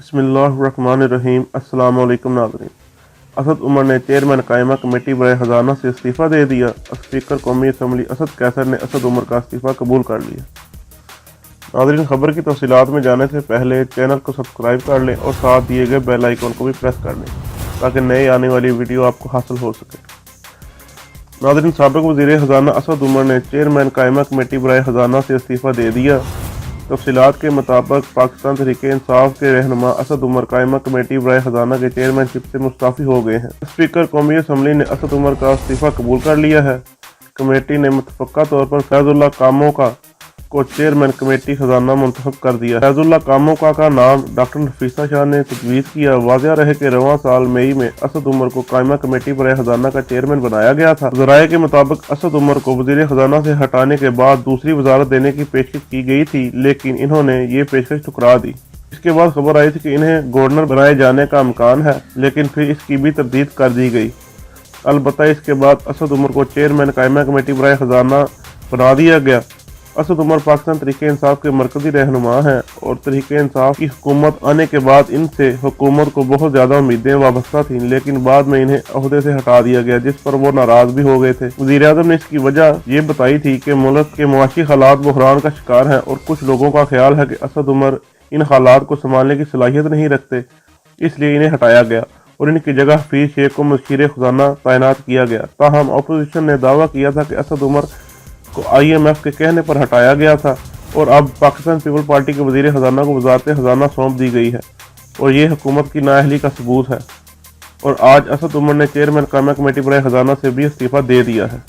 बिस्मिल्लाहिर्रहमानिर्रहीम। अस्सलाम वालेकुम नाज़रीन। असद उमर ने चेयरमैन कायमा कमेटी बराए ख़जाना से इस्तीफ़ा दे दिया। स्पीकर कौमी असम्बली असद कैसर ने असद उमर का इस्तीफ़ा कबूल कर लिया। नाज़रीन, खबर की तफसीलात में जाने से पहले चैनल को सब्सक्राइब कर लें और साथ दिए गए बेल आइकन को भी प्रेस कर लें ताकि नए आने वाली वीडियो आपको हासिल हो सके। नाज़रीन, साबिक़ वज़ीर ख़जाना असद उमर ने चेयरमैन कायमा कमेटी बराए ख़जाना से इस्तीफ़ा दे दिया। तफसीलात के मुताबिक पाकिस्तान तहरीक इंसाफ के रहनुमा असद उमर कायमा कमेटी बराए ख़जाना के चेयरमैनशिप से मुस्तफ़ी हो गए हैं। स्पीकर कौमी असम्बली ने असद उमर का इस्तीफ़ा कबूल कर लिया है। कमेटी ने मुतफ़क्का तौर पर फैज़ुल्लाह कामोका को चेयरमैन कमेटी ख़जाना मुंतखब कर दिया। फैज़ुल्लाह कामोका का नाम डॉक्टर नफीसा शाह ने तजवीज़ किया। वाज़ेह रहे कि रवां साल मई में असद उमर को कायमा कमेटी बराए ख़जाना का चेयरमैन बनाया गया था। ज़राए के मुताबिक असद उमर को वज़ीर ख़जाना से हटाने के बाद दूसरी वज़ारत देने की पेशकश की गई थी, लेकिन इन्होंने ये पेशकश ठुकरा दी। इसके बाद खबर आई थी कि इन्हें गवर्नर बनाए जाने का इम्कान है, लेकिन फिर इसकी भी तरदीद कर दी गई। अलबत्ता इसके बाद असद उमर को चेयरमैन कायमा कमेटी बराए ख़जाना बना दिया गया। असद उमर पाकिस्तान तहरीक इंसाफ के मरकजी रहनुमा हैं और तहरीक इंसाफ की हुकूमत आने के बाद इनसे हुकूमत को बहुत ज़्यादा उम्मीदें वाबस्ता थीं, लेकिन बाद में इन्हें ओहदे से हटा दिया गया, जिस पर वो नाराज़ भी हो गए थे। वज़ीर आज़म ने इसकी वजह ये बताई थी कि मुल्क के मुआशी हालात बहरान का शिकार हैं और कुछ लोगों का ख्याल है कि असद उमर इन हालात को संभालने की सलाहियत नहीं रखते, इसलिए इन्हें हटाया गया और इनकी जगह हफीज शेख को मुशीर ख़जाना तैनात किया गया। ताहम अपोजिशन ने दावा किया था कि असद उमर को IMF के कहने पर हटाया गया था और अब पाकिस्तान पीपल पार्टी के वज़ीर ख़जाना को वज़ारत ख़जाना सौंप दी गई है और ये हुकूमत की नाअहली का सबूत है। और आज असद उमर ने चेयरमैन कायमा कमेटी बराए ख़जाना से भी इस्तीफ़ा दे दिया है।